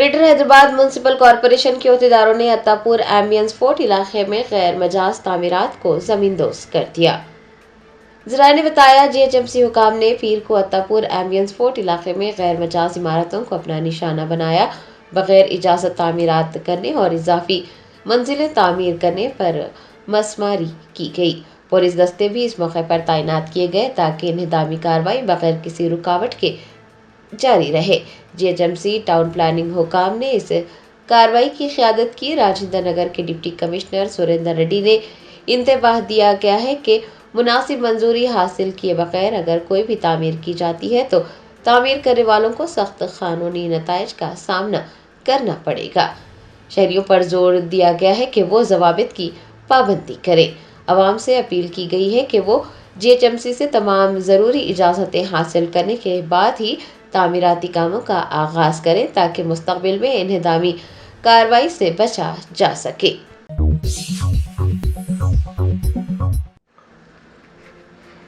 Greater Hyderabad municipal corporation के अहदेदारों ने Attapur ambience fort इलाके में गैर मजाज तामीरात को जमींदोज कर दिया। ज़राए ने बताया जीएचएमसी हुकाम ने पीर को अत्तापुर एम्बियंस फोर्ट इलाके में गैर मजाज इमारतों को अपना निशाना बनाया, बगैर इजाज़त तामीरात करने और इजाफी मंजिलें तामीर करने पर मसमारी की गई। पुलिस दस्ते भी इस मौके पर तैनात किए गए ताकि इंहदामी कार्रवाई बगैर किसी रुकावट के जारी रहे। जीएचएमसी टाउन प्लानिंग हुकाम ने इस कार्रवाई की क़यादत की। राजेंद्र नगर के डिप्टी कमिश्नर सुरेंद्र रेड्डी ने इंतबाह दिया गया है कि मुनासिब मंजूरी हासिल किए बगैर अगर कोई भी तामीर की जाती है तो तामीर करने वालों को सख्त कानूनी नताइज का सामना करना पड़ेगा। शहरियों पर जोर दिया गया है कि वो ज़वाबित की पाबंदी करें। आवाम से अपील की गई है कि वो जीएचएमसी से तमाम ज़रूरी इजाज़तें हासिल करने के बाद ही तामीराती कामों का आगाज़ करें ताकि मुस्तक़बिल में इन्हदामी कार्रवाई से बचा जा सके।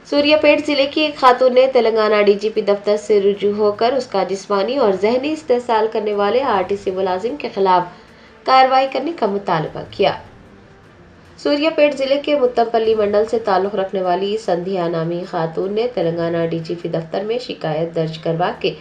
सूर्यापेट जिले की एक खातून ने तेलंगाना डीजीपी दफ्तर से रुजू होकर उसका जिस्मानी और जहनी इस्तेहसाल करने वाले आरटीसी मुलाजिम के खिलाफ कार्रवाई करने का मुतालबा किया। सूर्यापेट जिले के मुत्तमपल्ली मंडल से ताल्लुक़ रखने वाली संध्या नामी खातून ने तेलंगाना डीजीपी दफ्तर में शिकायत दर्ज करवा के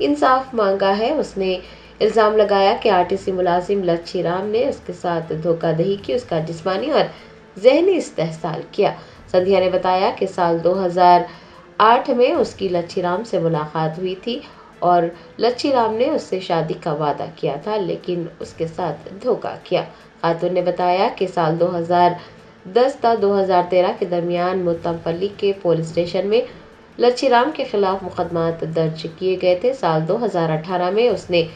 इंसाफ मांगा है। उसने इल्ज़ाम लगाया कि आरटीसी मुलाजिम लच्छी राम ने उसके साथ धोखाधड़ी की, उसका जिस्मानी और जहनी इस्तेहसाल किया। संध्या ने बताया कि साल 2008 में उसकी लच्छी राम से मुलाकात हुई थी और लच्छी राम ने उससे शादी का वादा किया था, लेकिन उसके साथ धोखा किया। खातून ने बताया कि साल 2010 था 2013 के दरमियान मुत्तमपल्ली के पुलिस स्टेशन में लच्छी राम के खिलाफ मुकदमात दर्ज किए गए थे। साल 2018 में उसने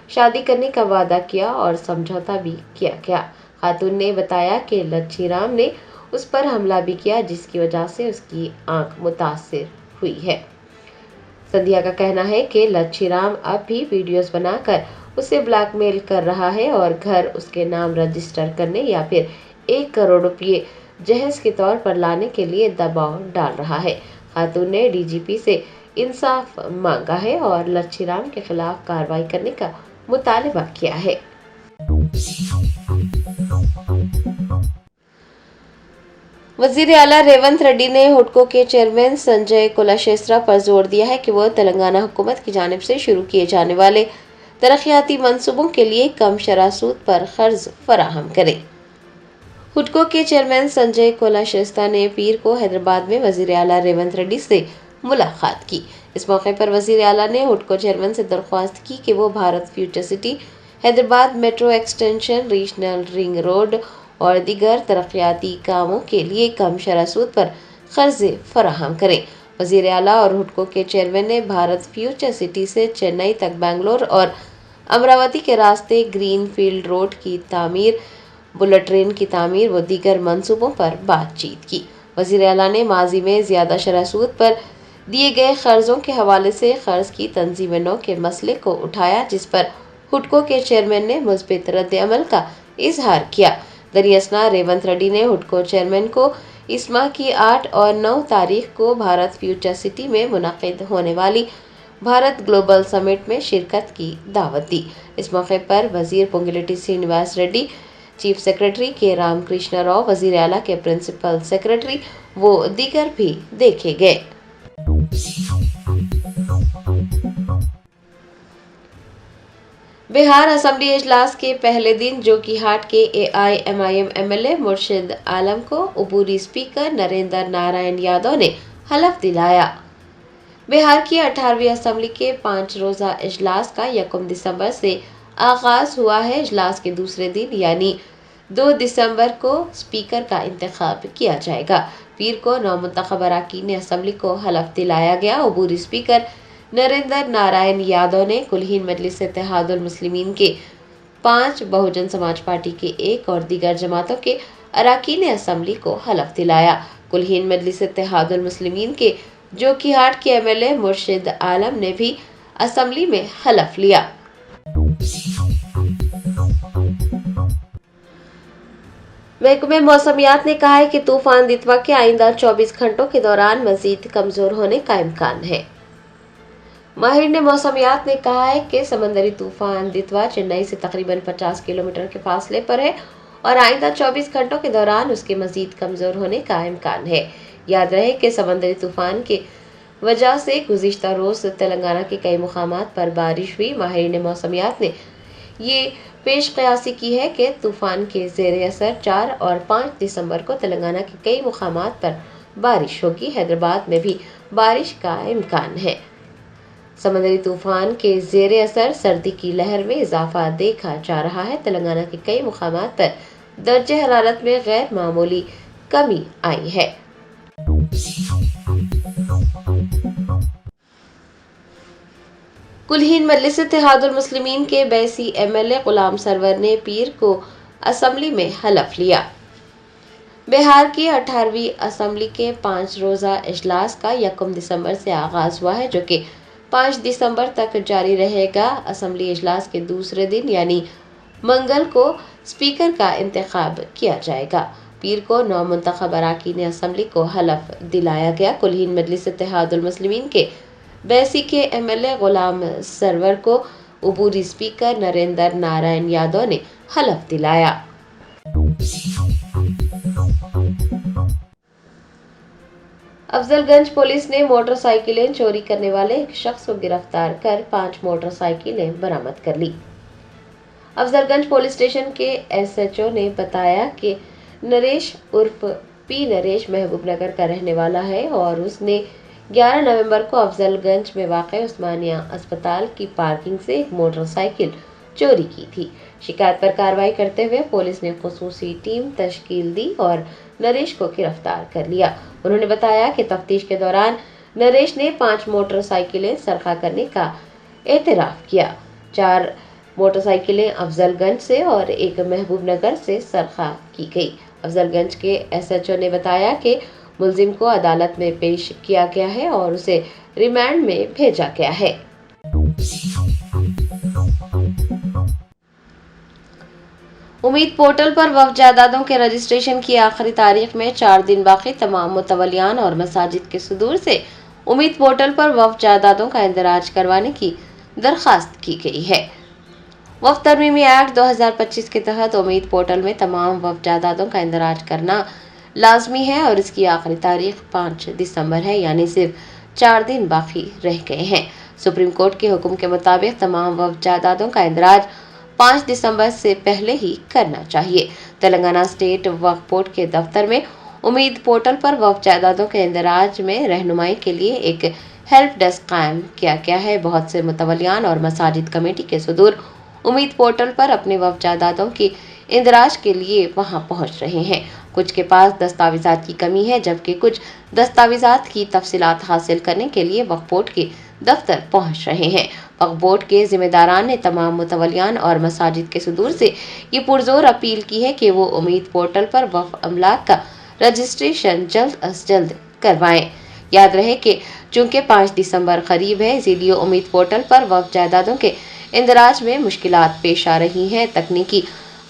शादी करने का वादा किया और समझौता भी किया गया। खातून ने बताया कि लच्छी राम ने उस पर हमला भी किया, जिसकी वजह से उसकी आंख मुतासिर हुई है। संध्या का कहना है कि लच्छी राम अब भी वीडियोस बनाकर उसे ब्लैकमेल कर रहा है और घर उसके नाम रजिस्टर करने या फिर 1 करोड़ रुपये जहेज के तौर पर लाने के लिए दबाव डाल रहा है। खातून ने डीजीपी से इंसाफ मांगा है और लच्छी राम के खिलाफ कार्रवाई करने का मुतालबा किया है। वज़ीर आला रेवंत रेड्डी ने हुडको के चेयरमैन संजय कुलशेस्त्रा पर जोर दिया है कि वह तेलंगाना हुकूमत की जानिब से शुरू किए जाने वाले तरक्याती मंसूबों के लिए कम शरह सूद पर कर्ज फराहम करें। हुडको के चेयरमैन संजय कुलशेस्त्रा ने पीर को हैदराबाद में वज़ीर आला रेवंत रेड्डी से मुलाकात की। इस मौके पर वज़ीर आला ने हुडको चेयरमैन से दरख्वास्त की कि वो Bharat future city, Hyderabad metro extension, regional ring road और दीगर तरक्याती कामों के लिए कम शरह सूद पर कर्ज फराहम करें। वज़ीर आला और हुडको के चेयरमैन ने भारत फ्यूचर सिटी से चेन्नई तक बेंगलोर और अमरावती के रास्ते ग्रीन फील्ड रोड की तामीर, बुलेट ट्रेन की तामीर व दीगर मंसूबों पर बातचीत की। वज़ीर आला ने माजी में ज़्यादा शरह सूद पर दिए गए कर्जों के हवाले से कर्ज की तंजीम नौ के मसले को उठाया, जिस पर हुडको के चेयरमैन ने मुस्बित रद्द अमल का इजहार किया। दरियासना रेवंत रेड्डी ने हुडको चेयरमैन को इस माह की 8 और 9 तारीख को भारत फ्यूचर सिटी में मुनक़िद होने वाली भारत ग्लोबल समिट में शिरकत की दावत दी। इस मौके पर वज़ीर पोंगुलेटी श्रीनिवास रेड्डी, चीफ सेक्रेटरी के रामकृष्ण राव, वज़ीर आला के प्रिंसिपल सेक्रेटरी वो दीगर भी देखे गए। बिहार असेंबली इजलास के पहले दिन जोकीहाट के एआईएमआईएम एमएलए मुर्शिद आलम को अबूरी स्पीकर नरेंद्र नारायण यादव ने हलफ दिलाया। बिहार की 18वीं असेंबली के 5 रोज़ा इजलास का 1 दिसंबर से आगाज हुआ है। इजलास के दूसरे दिन यानी 2 दिसंबर को स्पीकर का इंतखाब किया जाएगा। पीर को नौमुंतखब अरकान असेंबली को हलफ दिलाया गया। अबूरी स्पीकर नरेंद्र नारायण यादव ने कुलहीन मजलिस इत्तेहादुल मुस्लिमीन के 5, बहुजन समाज पार्टी के 1 और दीगर जमातों के अरकान असेंबली को हलफ दिलाया। कुलहीन मजलिस इत्तेहादुल मुस्लिमीन के जोकीहाट के एमएलए मुर्शिद आलम ने भी असेंबली में हलफ लिया। महकमे मौसमियात ने कहा है कि तूफान दितवा के आइंदा 24 घंटों के दौरान मजीद कमजोर होने का इम्कान है। माहिर ने मौसमियात ने कहा है कि समंदरी तूफान दितवा चेन्नई से तकरीबन 50 किलोमीटर के फासले पर है और आइंदा 24 घंटों के दौरान उसके मजीद कमजोर होने का इम्कान है। याद रहे कि समंदरी तूफान की वजह से गुज़िश्ता रोज तेलंगाना के कई मुकामात पर बारिश हुई। माहिर ने मौसमियात ने ये पेश कयासी की है कि तूफान के ज़ेर असर 4 और 5 दिसंबर को तेलंगाना के कई मुकामात पर बारिश होगी। हैदराबाद में भी बारिश का इम्कान है। समंदरी तूफान के ज़ेर असर सर्दी की लहर में इजाफा देखा जा रहा है। तेलंगाना के कई मुकामात पर दर्जे हरारत में गैर मामूली कमी आई है। कुलहीन मजलिस इत्तेहादुल मुस्लिमीन के बैसी एमएलए गुलाम सरवर ने पीर को असम्बली में हलफ लिया। बिहार की 18वीं असम्बली के 5 रोज़ा इजलास का 1 दिसंबर से आगाज हुआ है, जो कि 5 दिसंबर तक जारी रहेगा। असम्बली इजलास के दूसरे दिन यानी मंगल को स्पीकर का इंतखाब किया जाएगा। पीर को 9 मुंतखब अराकीन असम्बली को हलफ दिलाया गया। कुलहीन मजलिस इत्तेहादुल मुस्लिमीन के बैसी के एमएलए गुलाम सरवर को उबूरी स्पीकर नरेंद्र नारायण यादव ने हलफ दिलाया। अफजलगंज पुलिस ने मोटरसाइकिलें चोरी करने वाले एक शख्स को गिरफ्तार कर 5 मोटरसाइकिलें बरामद कर ली। अफजलगंज पुलिस स्टेशन के एसएचओ ने बताया कि नरेश उर्फ पी नरेश महबूब नगर का रहने वाला है और उसने 11 नवंबर को अफजलगंज में वाक़ उस्मानिया अस्पताल की पार्किंग से एक मोटरसाइकिल चोरी की थी। शिकायत पर कार्रवाई करते हुए पुलिस ने खुसूसी टीम तश्कील दी और नरेश को गिरफ्तार कर लिया। उन्होंने बताया कि तफ्तीश के दौरान नरेश ने 5 मोटरसाइकिलें सरखा करने का एतराफ़ किया। 4 मोटरसाइकिलें अफजलगंज से और एक महबूब नगर से सरखा की गई। अफजलगंज के एसएचओ ने बताया कि मुलजिम को अदालत में पेश किया गया है और उसे रिमांड में भेजा गया है। उम्मीद पोर्टल पर वक्फ जायदादों के रजिस्ट्रेशन की आखिरी तारीख में 4 दिन बाकी। तमाम मुतवल्लियान और मसाजिद के सुदूर से उम्मीद पोर्टल पर वक्फ जायदादों का इंदराज करवाने की दरख्वास्त की गई है। वक्फ तरमीमी एक्ट 2025 के तहत उम्मीद पोर्टल में तमाम वक्फ जायदादों का इंदराज करना लाजमी है और इसकी आखिरी तारीख 5 दिसंबर है, यानी सिर्फ 4 दिन बाकी रह गए हैं। सुप्रीम कोर्ट के हुक्म के मुताबिक तमाम वक्फ जायदादों का इंदराज 5 दिसंबर से पहले ही करना चाहिए। तेलंगाना स्टेट वक्फ बोर्ड के दफ्तर में उम्मीद पोर्टल पर वक्फ जायदादों के इंदराज में रहनुमाई के लिए एक हेल्प डेस्क कायम किया गया है। बहुत से मुतवल्लियान और मसाजिद कमेटी के सुदूर उम्मीद पोर्टल पर अपने वक्फ जायदादों की इंदराज के लिए वहां पहुंच रहे हैं। कुछ के पास दस्तावेजात की कमी है, जबकि कुछ दस्तावेजात की तफसीलात हासिल करने के लिए वक्फ बोर्ड के दफ्तर पहुंच रहे हैं। वक्फ बोर्ड के जिम्मेदारान ने तमाम मुतवल्लियान और मसाजिद के सुदूर से ये पुरजोर अपील की है कि वो उम्मीद पोर्टल पर वक्फ अमलाक का रजिस्ट्रेशन जल्द अज जल्द करवाएं। याद रहे कि चूंकि 5 दिसंबर करीब है, इसीलिए उम्मीद पोर्टल पर वक्फ जायदादों के इंदराज में मुश्किलात पेश आ रही हैं। तकनीकी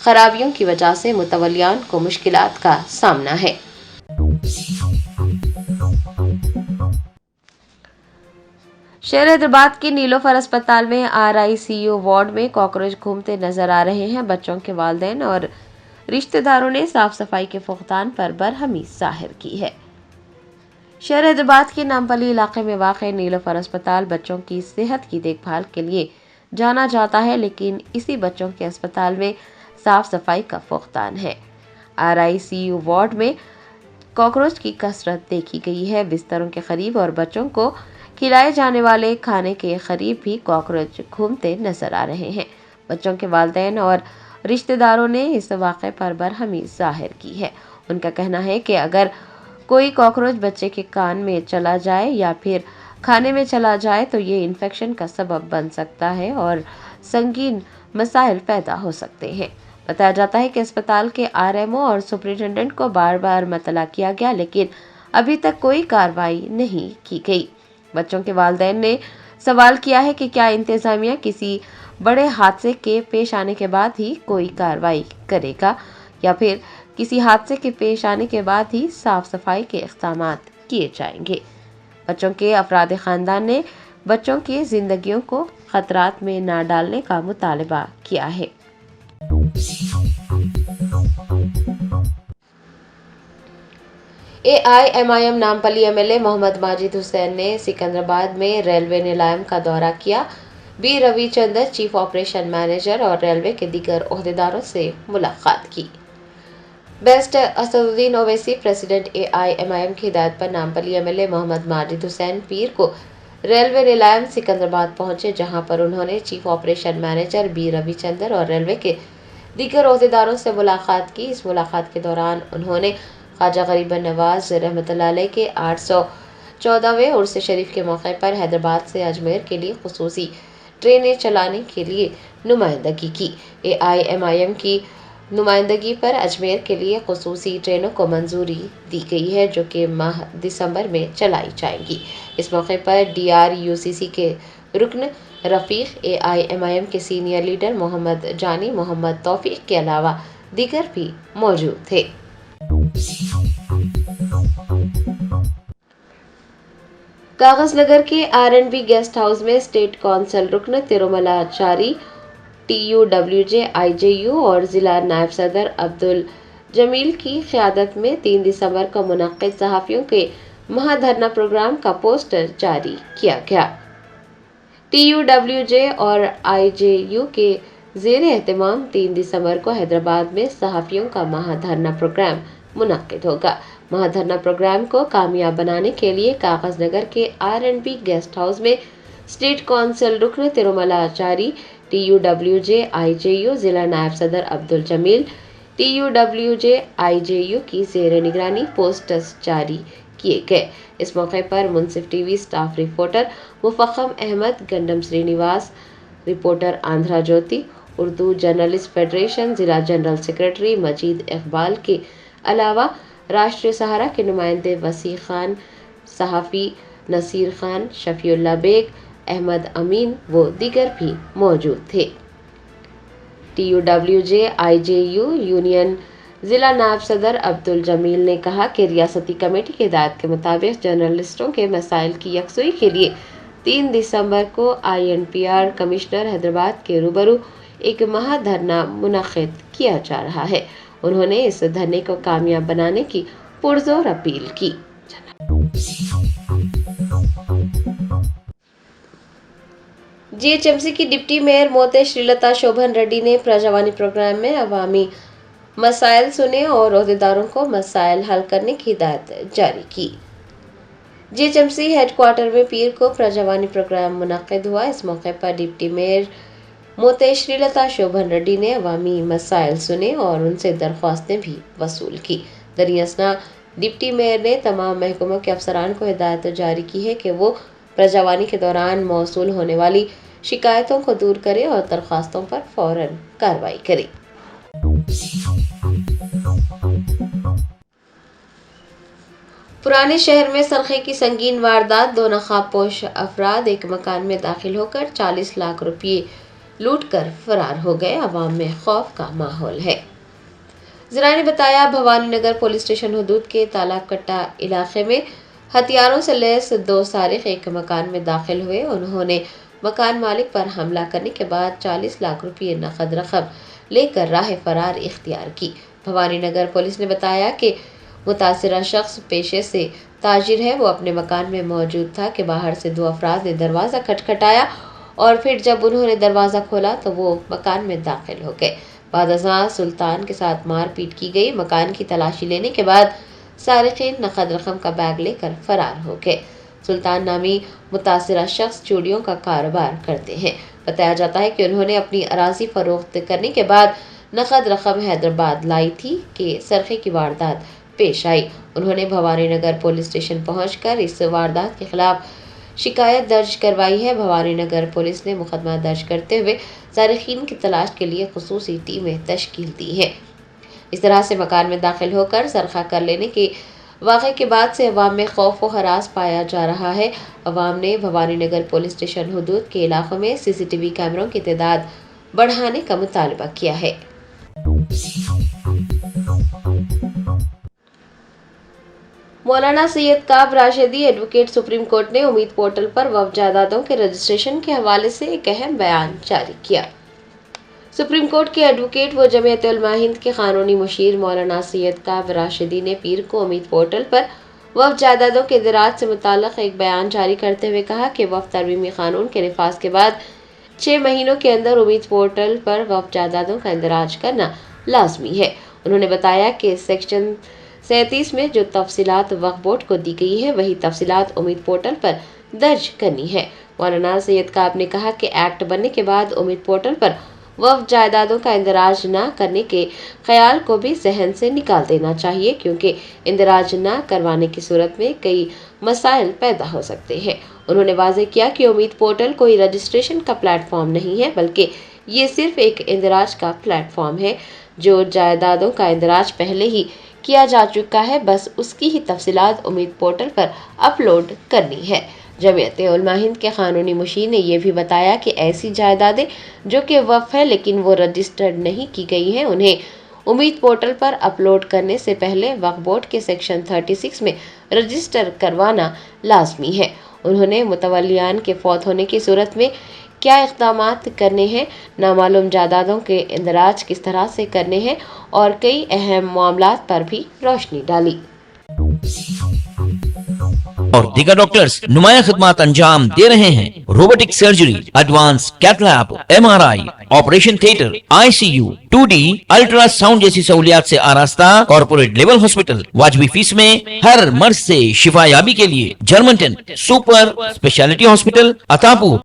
खराबियों की वजह से मुतवल्लियान को मुश्किलात का सामना है। शहर हैदराबाद के नीलोफर अस्पताल में RICU वार्ड में कॉकरोच घूमते नजर आ रहे हैं। बच्चों के वालिदैन और रिश्तेदारों ने साफ सफाई के फुकदान पर बरहमी जाहिर की है। शहर हैदराबाद के नामपल्ली इलाके में वाक़ नीलोफर अस्पताल बच्चों की सेहत की देखभाल के लिए जाना जाता है, लेकिन इसी बच्चों के अस्पताल में साफ सफाई का फुकदान है। RICU वार्ड में कॉकरोच की कसरत देखी गई है। बिस्तरों के करीब और बच्चों को खिलाए जाने वाले खाने के करीब भी कॉकरोच घूमते नजर आ रहे हैं। बच्चों के वालिदैन और रिश्तेदारों ने इस वाक़े पर बरहमी जाहिर की है। उनका कहना है कि अगर कोई कॉकरोच बच्चे के कान में चला जाए या फिर खाने में चला जाए तो ये इन्फेक्शन का सबब बन सकता है और संगीन मसाइल पैदा हो सकते हैं। बताया जाता है कि अस्पताल के RMO और सुपरिटेंडेंट को बार बार मतला किया गया, लेकिन अभी तक कोई कार्रवाई नहीं की गई। बच्चों के वालिदैन ने सवाल किया है कि क्या इंतजामिया किसी बड़े हादसे के पेश आने के बाद ही कोई कार्रवाई करेगा या फिर किसी हादसे के पेश आने के बाद ही साफ सफाई के इक़दामात किए जाएंगे। बच्चों के अफराद ख़ानदान ने बच्चों की जिंदगियों को खतरात में न डालने का मुतालबा किया है। AIMIM नामपल्ली MLA मोहम्मद माजिद हुसैन ने सिकंदराबाद में रेलवे नीलाम का दौरा किया। B Ravichandra chief operation manager और रेलवे के दीगर ओहदेदारों से मुलाकात की। Best Asaduddin Owaisi president AIMIM की हिदायत पर नामपल्ली MLA मोहम्मद माजिद हुसैन पीर को रेलवे नीलाम सिकंदराबाद पहुंचे, जहां पर उन्होंने chief operation manager B Ravichandra और रेलवे के दीगर ओहदेदारों से मुलाकात की। इस मुलाकात के दौरान उन्होंने ख्वाजा गरीब नवाज रहमतुल्लाह अलैह के 814वें उर्स शरीफ के मौके पर हैदराबाद से अजमेर के लिए खुसूसी ट्रेनें चलाने के लिए नुमाइंदगी की। AIMIM की नुमाइंदगी पर अजमेर के लिए खुसूसी ट्रेनों को मंजूरी दी गई है, जो कि माह दिसंबर में चलाई जाएंगी। इस मौके पर DRUCC के रुकन रफीक, AIMIM के सीनियर लीडर मोहम्मद जानी, मोहम्मद तौफीक के अलावा दीगर भी मौजूद थे। कागज नगर के R&B गेस्ट हाउस में स्टेट काउंसिल रुकन तिरुमलाचारी TUWJ IJU और जिला नायब सदर अब्दुल जमील की क़यादत में 3 दिसंबर को मुनक्किद सहाफ़ियों के महाधरना प्रोग्राम का पोस्टर जारी किया गया। TUWJ और IJU के ज़ेर एहतमाम 3 दिसंबर को हैदराबाद में सहाफ़ियों का महाधरना प्रोग्राम मुनक्किद होगा। महाधरना प्रोग्राम को कामयाब बनाने के लिए कागज नगर के R&B गेस्ट हाउस में स्टेट काउंसिल रुकन तिरुमलाचारी TUWJ IJU जिला नायब सदर अब्दुल जमील TUWJ IJU की ज़ेर निगरानी पोस्टर्स जारी किए गए। इस मौके पर मुंसिफ TV staff reporter मुफख्खम Ahmad, गंडम Srinivas reporter Andhra ज्योति, उर्दू जर्नलिस्ट फेडरेशन जिला जनरल सेक्रेटरी मजीद इकबाल के अलावा राष्ट्रीय सहारा के नुमाइंदे वसी खान, सहाफ़ी नसीर खान, शफीउल्लाह बेग, अहमद अमीन व दीगर भी मौजूद थे। TUWJ IJU यूनियन जिला नायब सदर अब्दुल जमील ने कहा कि रियासती कमेटी की हिदायत के मुताबिक जर्नलिस्टों के मसाइल की यकसुई के लिए 3 दिसंबर को INPR कमिश्नर हैदराबाद के रूबरू एक महाधरना मुनक्किद किया जा रहा है। उन्होंने इस धरने को कामयाब बनाने की पुरजोर अपील की। GHMC की डिप्टी मेयर मोते श्रीलता शोभन रेड्डी ने प्रजावानी प्रोग्राम में अवामी मसाइल सुने और ओहदेदारों को मसाइल हल करने की हिदायत जारी की। GHMC हेडक्वार्टर में पीर को प्रजावानी प्रोग्राम मुनक्किद हुआ। इस मौके पर डिप्टी मेयर मोते श्रीलता शोभन रेड्डी ने अवामी मसाइल सुने और उनसे दरख्वास्तें भी वसूल की। दरियासना डिप्टी मेयर ने तमाम महकमों के अफसरान को हिदायत जारी की है कि वो प्रजावानी के दौरान मौसूल होने वाली शिकायतों को दूर करें और दरख्वास्तों पर फौरन कार्रवाई करें। पुराने शहर में सरखे की संगीन वारदात, 2 नकाबपोश अफराद एक मकान में दाखिल होकर 40 लाख रुपये लूट कर फरार हो गए। अवाम में खौफ का माहौल है। ज़रा ने बताया, भवानी नगर पुलिस स्टेशन हदूद के तालाब कट्टा इलाके में हथियारों से लैस 2 सारिक एक मकान में दाखिल हुए। उन्होंने मकान मालिक पर हमला करने के बाद 40 लाख रुपये नकद रकम लेकर राह फरार इख्तियार की। भवानी नगर पुलिस ने बताया कि मुतासिरा शख्स पेशे से ताजिर है। वो अपने मकान में मौजूद था कि बाहर से 2 अफराद ने दरवाज़ा खटखटाया और फिर जब उन्होंने दरवाज़ा खोला तो वो मकान में दाखिल हो गए। बादशाह सुल्तान के साथ मारपीट की गई। मकान की तलाशी लेने के बाद सारिकीन नकद रकम का बैग लेकर फरार हो गए। सुल्तान नामी मुतासिरा शख्स चूड़ियों का कारोबार करते हैं। बताया जाता है कि उन्होंने अपनी अराजी फरोख्त करने के बाद नकद रकम हैदराबाद लाई थी कि सरखे की वारदात पेश आई। उन्होंने भवानी नगर पुलिस स्टेशन पहुंचकर इस वारदात के खिलाफ शिकायत दर्ज करवाई है। भवानी नगर पुलिस ने मुकदमा दर्ज करते हुए सारिकीन की तलाश के लिए खुसूसी टीमें तश्कील दी है। इस तरह से मकान में दाखिल होकर सरखा कर लेने के वाक़े के बाद से अवाम में खौफ व हरास पाया जा रहा है। अवाम ने भवानी नगर पुलिस स्टेशन हदूद के इलाकों में CCTV कैमरों की तादाद बढ़ाने का मुतालबा किया है। मौलाना सैयद काब राशिदी एडवोकेट सुप्रीम कोर्ट ने उम्मीद पोर्टल पर वक्फ जायदादों के रजिस्ट्रेशन के हवाले से एक अहम बयान जारी किया। सुप्रीम कोर्ट के एडवोकेट व जमीयत उलमा हिंद के कानूनी मुशीर मौलाना सैयद काब राशिदी ने पीर को उम्मीद पोर्टल पर वक्फ जायदादों के इंदराज से मुताल्लिक़ एक बयान जारी करते हुए कहा कि वक्फ तरमीमी कानून के निफाज के बाद 6 महीनों के अंदर उम्मीद पोर्टल पर वक्फ जायदादों का इंदराज करना लाजमी है। उन्होंने बताया कि सेक्शन 37 में जो तफसीलात वक्फ बोर्ड को दी गई है वही तफसीलात उम्मीद पोर्टल पर दर्ज करनी है। मौलाना सैयद काब ने कहा कि एक्ट बनने के बाद उम्मीद पोर्टल पर वक्फ जायदादों का इंदराज न करने के ख्याल को भी जहन से निकाल देना चाहिए, क्योंकि इंदराज न करवाने की सूरत में कई मसाइल पैदा हो सकते हैं। उन्होंने वाज़ेह किया कि उम्मीद पोर्टल कोई रजिस्ट्रेशन का प्लेटफॉर्म नहीं है, बल्कि ये सिर्फ एक इंदराज का प्लेटफॉर्म है। जो जायदादों का इंदराज पहले ही किया जा चुका है, बस उसकी ही तफसीलात उम्मीद पोर्टल पर अपलोड करनी है। जमीयत उलमा हिंद के कानूनी मुशीर ने यह भी बताया कि ऐसी जायदादें जो कि वक्फ है लेकिन वो रजिस्टर्ड नहीं की गई हैं, उन्हें उम्मीद पोर्टल पर अपलोड करने से पहले वक्फ बोर्ड के सेक्शन 36 में रजिस्टर करवाना लाजमी है। उन्होंने मुतवल्लियान के फौत होने की सूरत में क्या इक़दामात करने हैं, नामालूम जायदादों के इंदराज किस तरह से करने हैं और कई अहम मामलात पर भी रोशनी डाली। और दीगर डॉक्टर्स नुमाया खिदमत अंजाम दे रहे हैं। Robotic surgery, advance cath lab, MRI, operation theatre, ICU, 2D ultrasound जैसी सहूलियात से आरास्ता कॉर्पोरेट लेवल हॉस्पिटल। वाजबी फीस में हर मर्ज से शिफायाबी के लिए Germanten super speciality hospital Attapur.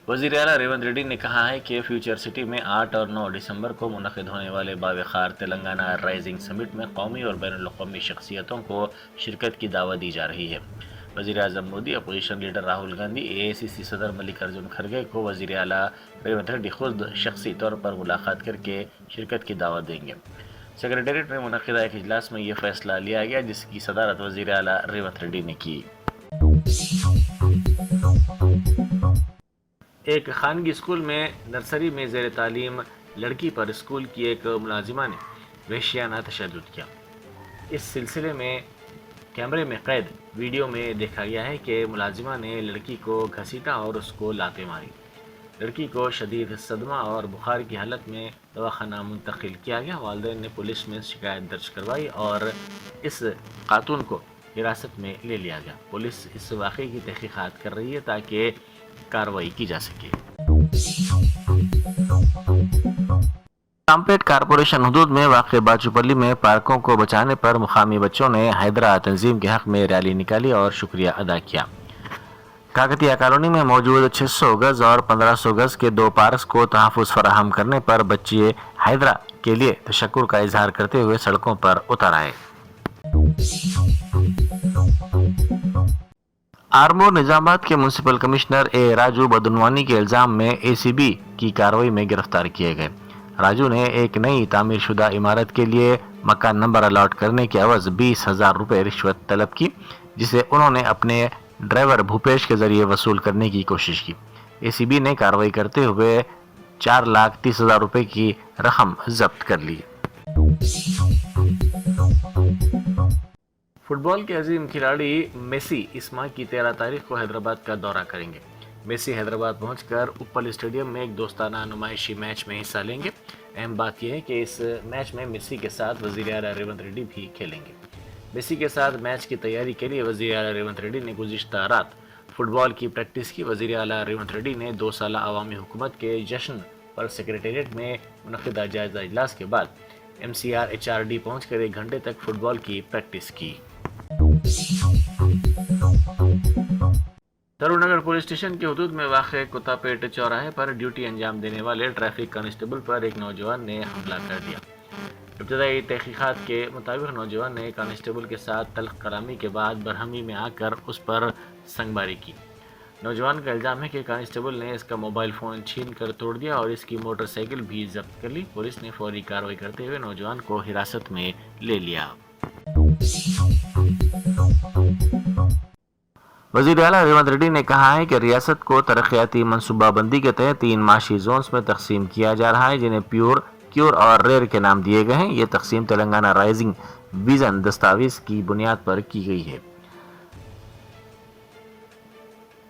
वज़ीर आला रेवंत रेड्डी ने कहा है कि फ्यूचर सिटी में 8 और 9 दिसंबर को मुनक़िद होने वाले बावक़ार तेलंगाना राइजिंग समिट में कौमी और बैनुल-अक़वामी शख्सियतों को शिरकत की दावत दी जा रही है। वज़ीर आज़म Modi, opposition leader Rahul Gandhi, AICC सदर मल्लिकार्जुन खड़गे को वज़ीर आला रेवंत रेड्डी खुद शख्सी तौर पर मुलाकात करके शिरकत की दावत देंगे। सेक्रेटेरिएट में मुनक़िदा एक इजलास में यह फैसला लिया गया, जिसकी सदारत वज़ीर आला रेवंत रेड्डी ने की। एक खानगी स्कूल में नर्सरी में ज़ेर तालीम लड़की पर स्कूल की एक मुलाजिमा ने वहशियाना तशद्दुद किया। इस सिलसिले में कैमरे में कैद वीडियो में देखा गया है कि मुलाजिमा ने लड़की को घसीटा और उसको लातें मारी। लड़की को शदीद सदमा और बुखार की हालत में दवाखाना मुंतकिल किया गया। वालिदैन ने पुलिस में शिकायत दर्ज करवाई और इस खातून को हिरासत में ले लिया गया। पुलिस इस वाक़े की तहकीकात कर रही है ताकि कार्रवाई की जा सके। रामपेट कारपोरेशन हुदूद में वाक़े बाचूपल्ली में पार्कों को बचाने पर मुकामी बच्चों ने हैदरा तंजीम के हक में रैली निकाली और शुक्रिया अदा किया। काकतिया कॉलोनी में मौजूद 600 गज और 1500 गज के 2 पार्क को तहफ़्फ़ुज़ फराहम करने पर बच्चे हैदरा के लिए तशक्कुर का इजहार करते हुए सड़कों पर उतर आए। आरमूर निजामाबाद के म्यूनसिपल कमिश्नर ए राजू बदनवानी के इल्ज़ाम में ACB की कार्रवाई में गिरफ्तार किए गए। राजू ने एक नई तामीर शुदा इमारत के लिए मकान नंबर अलॉट करने के एवज 20,000 रुपये रिश्वत तलब की, जिसे उन्होंने अपने ड्राइवर भूपेश के जरिए वसूल करने की कोशिश की। ACB ने कार्रवाई करते हुए 4,30,000 रुपये की रकम जब्त कर ली। फुटबॉल के अजीम खिलाड़ी मेसी इस माह की 13 तारीख को हैदराबाद का दौरा करेंगे। मेसी हैदराबाद पहुंचकर उप्पल स्टेडियम में एक दोस्ताना नुमाइशी मैच में हिस्सा लेंगे। अहम बात यह है कि इस मैच में मेसी के साथ वज़ीर आला रेवंत रेड्डी भी खेलेंगे। मेसी के साथ मैच की तैयारी के लिए वज़ीर आला रेवंत रेड्डी ने गुज़िश्ता रात फुटबॉल की प्रैक्टिस की। वज़ीर आला रेवंत रेड्डी ने 2 साला अवामी हुकूमत के जश्न पर सेक्रेटेरिएट में मुनक़िदा जायज़ा इजलास के बाद MCR HRD पहुंचकर 1 घंटे तक फुटबॉल की प्रैक्टिस की। तरुणनगर पुलिस स्टेशन के हुदूद में वाक़े कुत्तापेट चौराहे पर ड्यूटी अंजाम देने वाले ट्रैफिक कांस्टेबल पर एक नौजवान ने हमला कर दिया। इब्तदाई तहकीकात के मुताबिक नौजवान ने कांस्टेबल के साथ तल्ख कलामी के बाद बरहमी में आकर उस पर संगबारी की। नौजवान का इल्ज़ाम है कि कांस्टेबल ने इसका मोबाइल फ़ोन छीन कर तोड़ दिया और इसकी मोटरसाइकिल भी जब्त कर ली। पुलिस ने फौरी कार्रवाई करते हुए नौजवान को हिरासत में ले लिया। वज़ीर आला रेवंत रेड्डी ने कहा है कि रियासत को तरक्याती मनसूबाबंदी के तहत 3 माशी जोन्स में तकसीम किया जा रहा है, जिन्हें प्योर کیور اور ریئر کے نام دیے گئے ہیں۔ یہ تقسیم تلنگانہ رائزنگ ویژن دستاویز کی بنیاد پر کی گئی ہے۔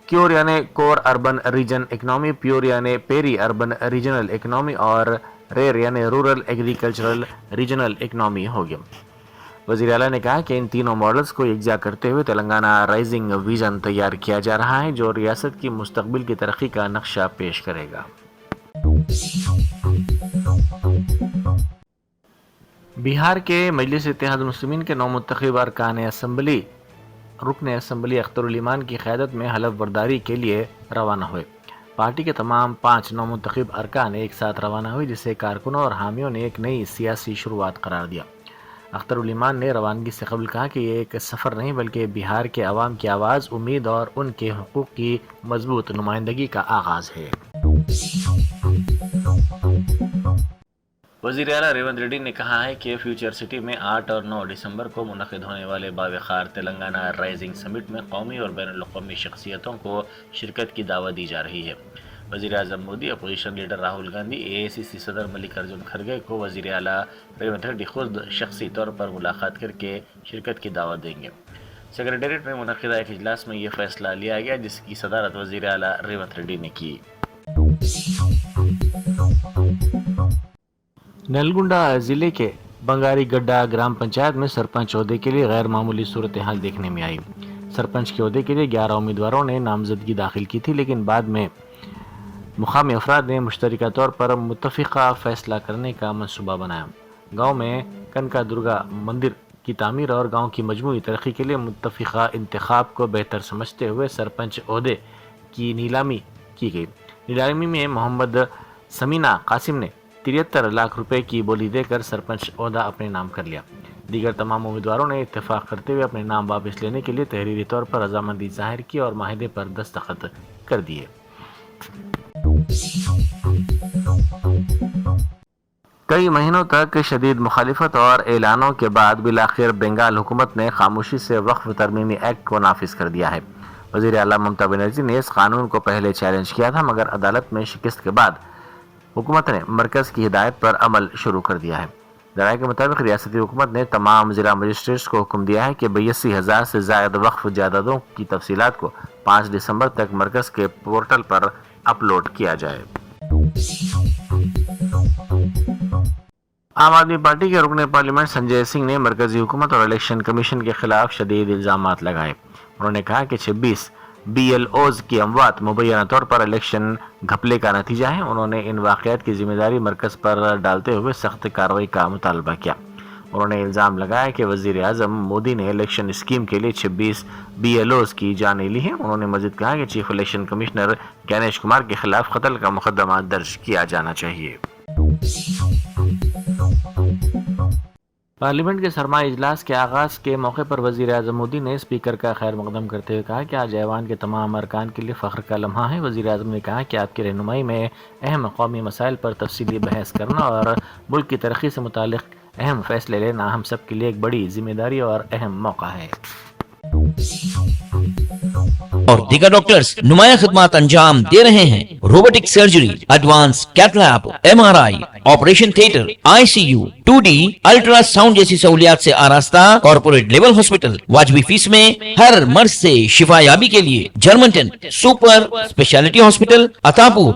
کیور یعنی کور اربن ریجن اکنامی، پیور یعنی پیری اربن ریجنل اکنامی اور ریئر یعنی رورل ایگریکلچرل ریجنل اکنامی ہو گیا۔ وزیر اعلیٰ نے کہا کہ ان تینوں ماڈلز کو یکجا کرتے ہوئے تلنگانہ رائزنگ ویژن تیار کیا جا رہا ہے جو ریاست کی مستقبل کی ترقی کا نقشہ پیش کرے گا۔ بہار کے مجلس اتحاد المسلمین کے نومنتخب رکن اسمبلی اختر الایمان کی قیادت میں حلف برداری کے لیے روانہ ہوئے۔ پارٹی کے تمام 5 نومنتخب ارکان ایک ساتھ روانہ ہوئے، جسے کارکنوں اور حامیوں نے ایک نئی سیاسی شروعات قرار دیا۔ اختر الایمان نے روانگی سے قبل کہا کہ یہ ایک سفر نہیں بلکہ بہار کے عوام کی آواز، امید اور ان کے حقوق کی مضبوط نمائندگی کا آغاز ہے۔ وزیر اعلیٰ ریونت ریڈی نے کہا ہے کہ فیوچر سٹی میں 8 اور 9 دسمبر کو منعقد ہونے والے باوقار تلنگانہ رائزنگ سمٹ میں قومی اور بین الاقوامی شخصیتوں کو شرکت کی دعوت دی جا رہی ہے۔ وزیر اعظم Modi, opposition leader Rahul Gandhi, AICC صدر ملک ارجن کھرگے کو وزیر اعلیٰ ریونت ریڈی خود شخصی طور پر ملاقات کر کے شرکت کی دعوت دیں گے۔ سیکریٹریٹ میں منعقدہ ایک اجلاس میں یہ فیصلہ لیا گیا جس کی صدارت وزیر اعلیٰ ریونت ریڈی نے کی۔ نلگنڈا ضلع کے بنگاری گڈھا گرام پنچایت میں سرپنچ عہدے کے لیے غیر معمولی صورتحال دیکھنے میں آئی۔ سرپنچ کے عہدے کے لیے 11 امیدواروں نے نامزدگی داخل کی تھی، لیکن بعد میں مقامی افراد نے مشترکہ طور پر متفقہ فیصلہ کرنے کا منصوبہ بنایا۔ گاؤں میں کنکا درگا مندر کی تعمیر اور گاؤں کی مجموعی ترقی کے لیے متفقہ انتخاب کو بہتر سمجھتے ہوئے سرپنچ عہدے کی نیلامی کی گئی۔ نیلامی میں محمد سمینہ قاسم نے 73 لاکھ روپے کی بولی دے کر سرپنچ عہدہ اپنے نام کر لیا۔ دیگر تمام امیدواروں نے اتفاق کرتے ہوئے اپنے نام واپس لینے کے لیے تحریری طور پر رضامندی ظاہر کی اور معاہدے پر دستخط کر دیے۔ کئی مہینوں تک شدید مخالفت اور اعلانوں کے بعد بالآخر بنگال حکومت نے خاموشی سے وقف ترمیمی ایکٹ کو نافذ کر دیا ہے۔ وزیر اعلیٰ ممتا بنرجی نے اس قانون کو پہلے چیلنج کیا تھا، مگر عدالت میں شکست کے بعد حکومت نے مرکز کی ہدایت پر عمل شروع کر دیا ہے۔ ذرائع کے مطابق ریاستی حکومت نے تمام ضلع مجسٹریٹس کو حکم دیا ہے کہ 82,000 سے زائد وقف جائیدادوں کی تفصیلات کو 5 دسمبر تک مرکز کے پورٹل پر اپلوڈ کیا جائے۔ عام آدمی پارٹی کے رکن پارلیمنٹ سنجے سنگھ نے مرکزی حکومت اور الیکشن کمیشن کے خلاف شدید الزامات لگائے۔ انہوں نے کہا کہ 26 BLOز کی اموات مبینہ طور پر الیکشن گھپلے کا نتیجہ ہے۔ انہوں نے ان واقعات کی ذمہ داری مرکز پر ڈالتے ہوئے سخت کارروائی کا مطالبہ کیا۔ انہوں نے الزام لگایا کہ وزیر اعظم مودی نے الیکشن اسکیم کے لیے 26 BLOز کی جانیں لی ہیں۔ انہوں نے مزید کہا کہ chief election commissioner Ganesh Kumar کے خلاف قتل کا مقدمہ درج کیا جانا چاہیے۔ پارلیمنٹ کے سرمائی اجلاس کے آغاز کے موقع پر وزیر اعظم مودی نے اسپیکر کا خیر مقدم کرتے ہوئے کہا کہ آج ایوان کے تمام ارکان کے لیے فخر کا لمحہ ہے۔ وزیر اعظم نے کہا کہ آپ کی رہنمائی میں اہم قومی مسائل پر تفصیلی بحث کرنا اور ملک کی ترقی سے متعلق اہم فیصلے لینا ہم سب کے لیے ایک بڑی ذمہ داری اور اہم موقع ہے۔ اور دیگر ڈاکٹرز نمایاں خدمات انجام دے رہے ہیں۔ Robotic surgery, advance cath lab, MRI، operation theatre, ICU، 2D ultrasound جیسی سہولیات سے آراستہ کارپوریٹ لیول ہاسپٹل، واجبی فیس میں ہر مرض سے شفا یابی کے لیے Germanten super speciality hospital, Attapur